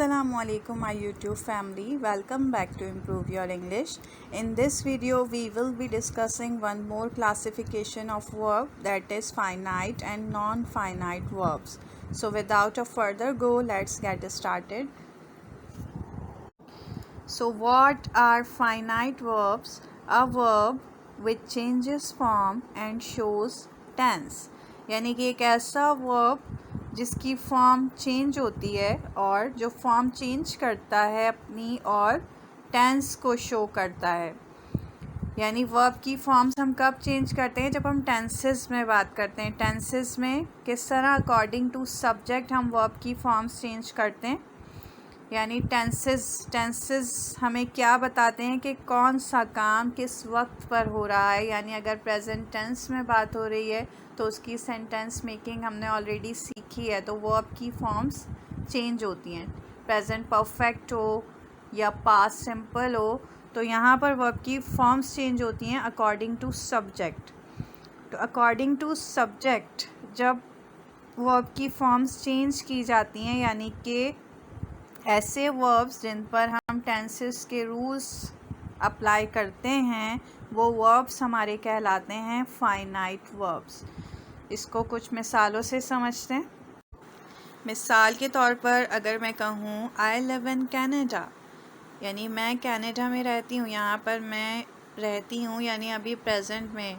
Assalamualaikum my YouTube family, welcome back to Improve Your English. In this video we will be discussing one more classification of verb, that is finite and non-finite verbs. So without a further go, let's get started. So what are finite verbs? A verb which changes form and shows tense, यानी कि एक ऐसा verb जिसकी form change होती है और जो form change करता है अपनी और टेंस को शो करता है। यानी वर्ब की फॉर्म्स हम कब चेंज करते हैं? जब हम टेंसेस में बात करते हैं। टेंसेस में किस तरह अकॉर्डिंग टू सब्जेक्ट हम वर्ब की फॉर्म्स चेंज करते हैं। यानी टेंसेस हमें क्या बताते हैं कि कौन सा काम किस वक्त पर हो रहा है। यानी अगर प्रेजेंट टेंस में बात हो रही है तो उसकी सेंटेंस मेकिंग हमने ऑलरेडी सीखी है, तो वर्ब की फॉर्म्स चेंज होती हैं। प्रेजेंट परफेक्ट हो या पास्ट सिंपल हो तो यहाँ पर वर्ब की फॉर्म्स चेंज होती हैं अकॉर्डिंग टू सब्जेक्ट। तो अकॉर्डिंग टू सब्जेक्ट जब वर्ब की फॉर्म्स चेंज की जाती हैं, यानी कि ऐसे वर्ब्स जिन पर हम टेंसेस के रूल्स अप्लाई करते हैं वो वर्ब्स हमारे कहलाते हैं फाइनाइट वर्ब्स। इसको कुछ मिसालों से समझते हैं। मिसाल के तौर पर अगर मैं कहूँ आई लिव इन कैनेडा, यानी मैं कनाडा में रहती हूँ, यहाँ पर मैं रहती हूँ, यानी अभी प्रेजेंट में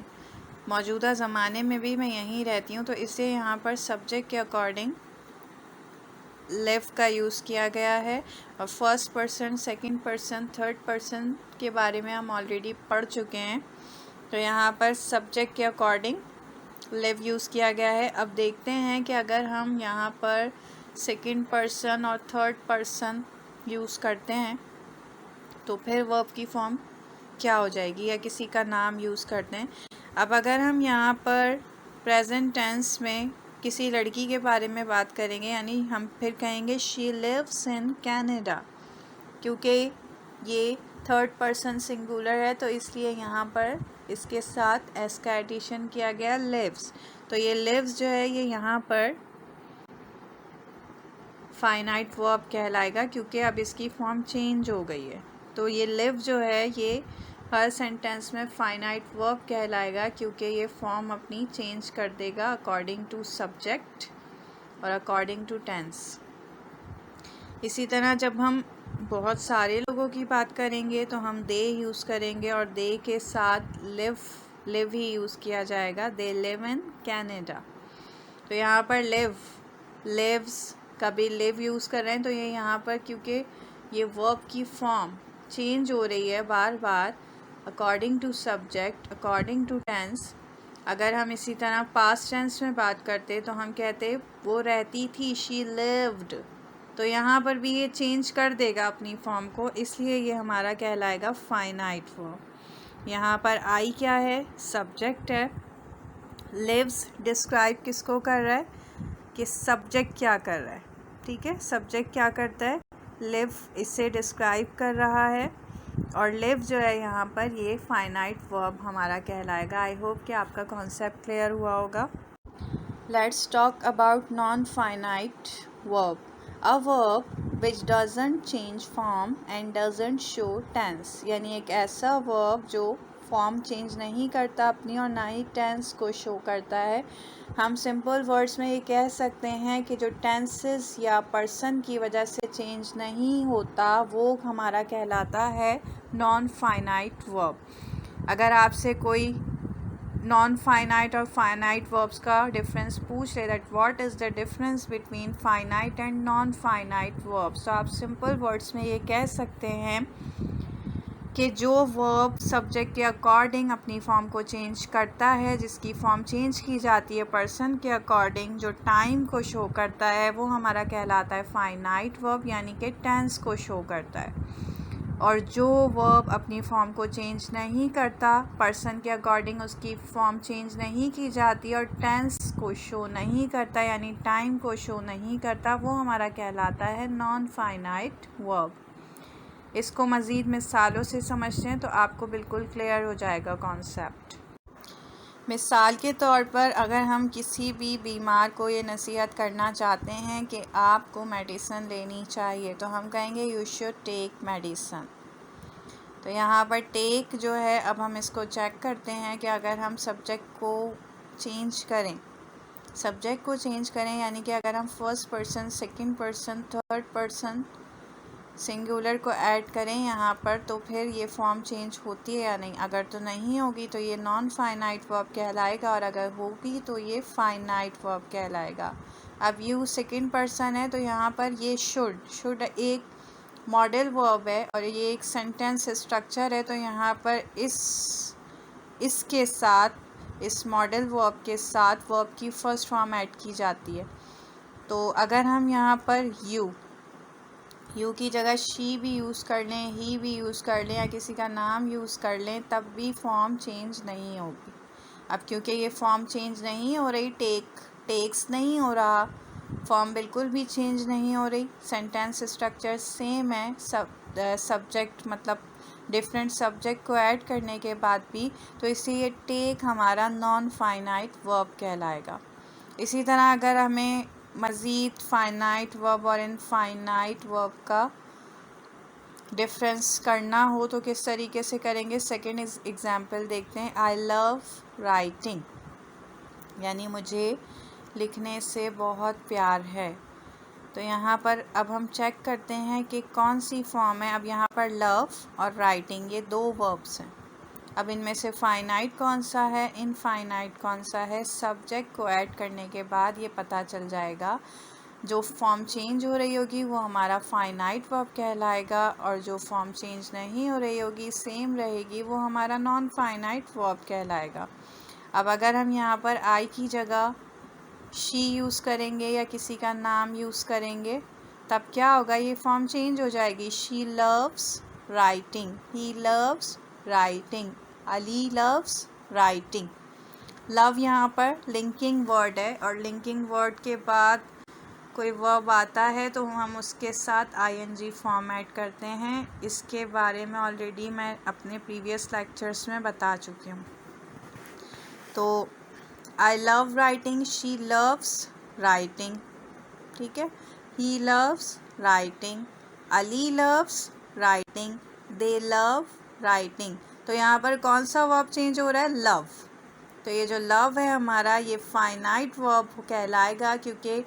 मौजूदा ज़माने में भी मैं यहीं रहती हूँ, तो इसे यहाँ पर सब्जेक्ट के अकॉर्डिंग लिव का यूज़ किया गया है। और first person, second person, third person के बारे में हम ऑलरेडी पढ़ चुके हैं, तो यहाँ पर सब्जेक्ट के अकॉर्डिंग लिव यूज़ किया गया है। अब देखते हैं कि अगर हम यहाँ पर सेकंड पर्सन और थर्ड पर्सन यूज़ करते हैं तो फिर वर्ब की फॉर्म क्या हो जाएगी, या किसी का नाम यूज़ करते हैं। अब अगर हम यहाँ पर प्रेजेंट टेंस में किसी लड़की के बारे में बात करेंगे, यानी हम फिर कहेंगे शी लिव्स इन कैनेडा, क्योंकि ये थर्ड पर्सन सिंगुलर है तो इसलिए यहाँ पर इसके साथ एस का एडिशन किया गया लिव्स। तो ये लिव्स जो है ये यहाँ पर फाइनाइट वर्ब कहलाएगा, क्योंकि अब इसकी फॉर्म चेंज हो गई है। तो ये लिव जो है ये हर सेंटेंस में फाइनाइट वर्ब कहलाएगा, क्योंकि ये फॉर्म अपनी चेंज कर देगा अकॉर्डिंग टू सब्जेक्ट और अकॉर्डिंग टू टेंस। इसी तरह जब हम बहुत सारे लोगों की बात करेंगे तो हम दे यूज़ करेंगे और दे के साथ लिव ही यूज़ किया जाएगा। दे लिव इन कैनेडा, तो यहाँ पर लिव्स कभी लिव यूज़ कर रहे हैं, तो ये यहाँ पर क्योंकि ये वर्ब की फॉर्म चेंज हो रही है बार बार according to subject, according to tense. अगर हम इसी तरह पास्ट टेंस में बात करते तो हम कहते वो रहती थी, शी लिव्ड, तो यहाँ पर भी ये चेंज कर देगा अपनी फॉर्म को, इसलिए ये हमारा कहलाएगा फाइनाइट वर्ब। यहाँ पर आई क्या है? सब्जेक्ट है। लिव्स डिस्क्राइब किसको कर रहा है कि सब्जेक्ट क्या कर रहा है। ठीक है, सब्जेक्ट क्या करता है? लिव इसे डिस्क्राइब कर रहा है, और लिव जो है यहाँ पर ये फाइनाइट वर्ब हमारा कहलाएगा। आई होप कि आपका कॉन्सेप्ट क्लियर हुआ होगा। Let's talk about non finite verb. A verb which doesn't change form and doesn't show tense, यानी एक ऐसा वर्ब जो फॉर्म चेंज नहीं करता अपनी और ना ही टेंस को शो करता है। हम सिंपल वर्ड्स में ये कह सकते हैं कि जो टेंसेस या पर्सन की वजह से चेंज नहीं होता वो हमारा कहलाता है नॉन फाइनाइट वर्ब। अगर आपसे कोई नॉन फाइनाइट और फाइनाइट वर्ब्स का डिफरेंस पूछ ले, that what is the difference between finite and non finite verbs, तो आप सिंपल वर्ड्स में ये कह सकते हैं कि जो वर्ब सब्जेक्ट के अकॉर्डिंग अपनी फॉर्म को चेंज करता है, जिसकी फॉर्म चेंज की जाती है पर्सन के अकॉर्डिंग, जो टाइम को शो करता है, वो हमारा कहलाता है फाइनाइट वर्ब, यानी कि टेंस को शो करता है। और जो वर्ब अपनी फॉर्म को चेंज नहीं करता, पर्सन के अकॉर्डिंग उसकी फॉर्म चेंज नहीं की जाती और टेंस को शो नहीं करता, यानी टाइम को शो नहीं करता, वो हमारा कहलाता है नॉन फाइनाइट वर्ब। इसको मज़ीद मिसालों से समझते हैं तो आपको बिल्कुल क्लियर हो जाएगा कॉन्सेप्ट। मिसाल के तौर पर अगर हम किसी भी बीमार को ये नसीहत करना चाहते हैं कि आपको मेडिसिन लेनी चाहिए, तो हम कहेंगे यू शुड टेक मेडिसिन। तो यहाँ पर टेक जो है, अब हम इसको चेक करते हैं कि अगर हम सब्जेक्ट को चेंज करें यानी कि अगर हम first person, second person, third person singular को ऐड करें यहाँ पर, तो फिर ये फॉर्म चेंज होती है या नहीं। अगर तो नहीं होगी तो ये नॉन फाइनाइट वर्ब कहलाएगा, और अगर होगी तो ये फाइनाइट वर्ब कहलाएगा। अब यू सेकंड पर्सन है, तो यहाँ पर ये शुड एक मॉडल वर्ब है और ये एक सेंटेंस स्ट्रक्चर है। तो यहाँ पर इसके साथ, इस मॉडल वर्ब के साथ वर्ब की फर्स्ट फॉर्म ऐड की जाती है। तो अगर हम यहाँ पर यू की जगह शी भी यूज़ कर लें, ही भी यूज़ कर लें, या किसी का नाम यूज़ कर लें, तब भी फॉर्म चेंज नहीं होगी। अब क्योंकि ये फॉर्म चेंज नहीं हो रही, टेक्स नहीं हो रहा, फॉर्म बिल्कुल भी चेंज नहीं हो रही, सेंटेंस स्ट्रक्चर सेम है, सब्जेक्ट मतलब डिफरेंट सब्जेक्ट को ऐड करने के बाद भी, तो इसलिए ये टेक हमारा नॉन फाइनाइट वर्ब कहलाएगा। इसी तरह अगर हमें मज़ीद फाइनाइट वर्ब और इनफाइनाइट वर्ब का डिफरेंस करना हो तो किस तरीके से करेंगे। सेकंड एग्जांपल देखते हैं। आई लव राइटिंग, यानी मुझे लिखने से बहुत प्यार है। तो यहाँ पर अब हम चेक करते हैं कि कौन सी फॉर्म है। अब यहाँ पर लव और राइटिंग ये दो वर्ब्स हैं। अब इनमें से फाइनाइट कौन सा है, इनफाइनाइट कौन सा है, सब्जेक्ट को ऐड करने के बाद ये पता चल जाएगा। जो फॉर्म चेंज हो रही होगी वो हमारा फाइनाइट वर्ब कहलाएगा, और जो फॉर्म चेंज नहीं हो रही होगी, सेम रहेगी, वो हमारा नॉन फाइनाइट वर्ब कहलाएगा। अब अगर हम यहाँ पर आई की जगह शी यूज़ करेंगे या किसी का नाम यूज़ करेंगे, तब क्या होगा, ये फॉर्म चेंज हो जाएगी। She loves writing, he loves writing, Ali loves writing. Love यहाँ पर लिंकिंग वर्ड है, और लिंकिंग वर्ड के बाद कोई वर्ब आता है तो हम उसके साथ आईएनजी फॉर्म ऐड करते हैं। इसके बारे में ऑलरेडी मैं अपने प्रीवियस लेक्चर्स में बता चुकी हूँ। तो I love writing, she loves writing, ठीक है, he loves writing, Ali loves writing, they love writing. तो यहाँ पर कौन सा वर्ब चेंज हो रहा है, लव। तो ये जो लव है हमारा, ये फाइनाइट वर्ब कहलाएगा, क्योंकि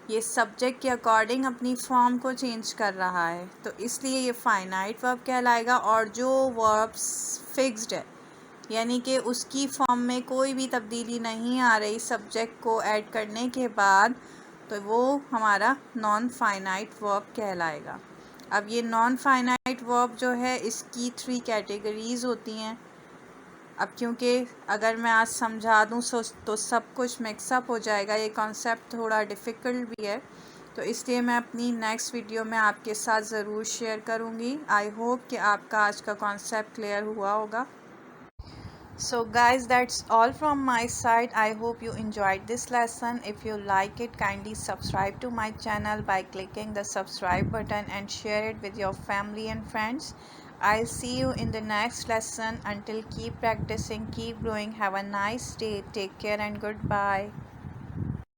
ये सब्जेक्ट के अकॉर्डिंग अपनी फॉर्म को चेंज कर रहा है, तो इसलिए ये फाइनाइट वर्ब कहलाएगा। और जो वर्ब फिक्स्ड है, यानी कि उसकी फॉर्म में कोई भी तब्दीली नहीं आ रही सब्जेक्ट को ऐड करने के बाद, तो वो हमारा नॉन फाइनाइट वर्ब कहलाएगा। अब ये नॉन फाइनाइट वर्ब जो है, इसकी 3 कैटेगरीज़ होती हैं। अब क्योंकि अगर मैं आज समझा दूँ तो सब कुछ मिक्सअप हो जाएगा, ये कॉन्सेप्ट थोड़ा डिफ़िकल्ट भी है, तो इसलिए मैं अपनी नेक्स्ट वीडियो में आपके साथ ज़रूर शेयर करूँगी। आई होप कि आपका आज का कॉन्सेप्ट क्लियर हुआ होगा। So guys, that's all from my side. I hope you enjoyed this lesson. If you like it, kindly subscribe to my channel by clicking the subscribe button and share it with your family and friends. I'll see you in the next lesson. Until, keep practicing, keep growing. Have a nice day. Take care and goodbye.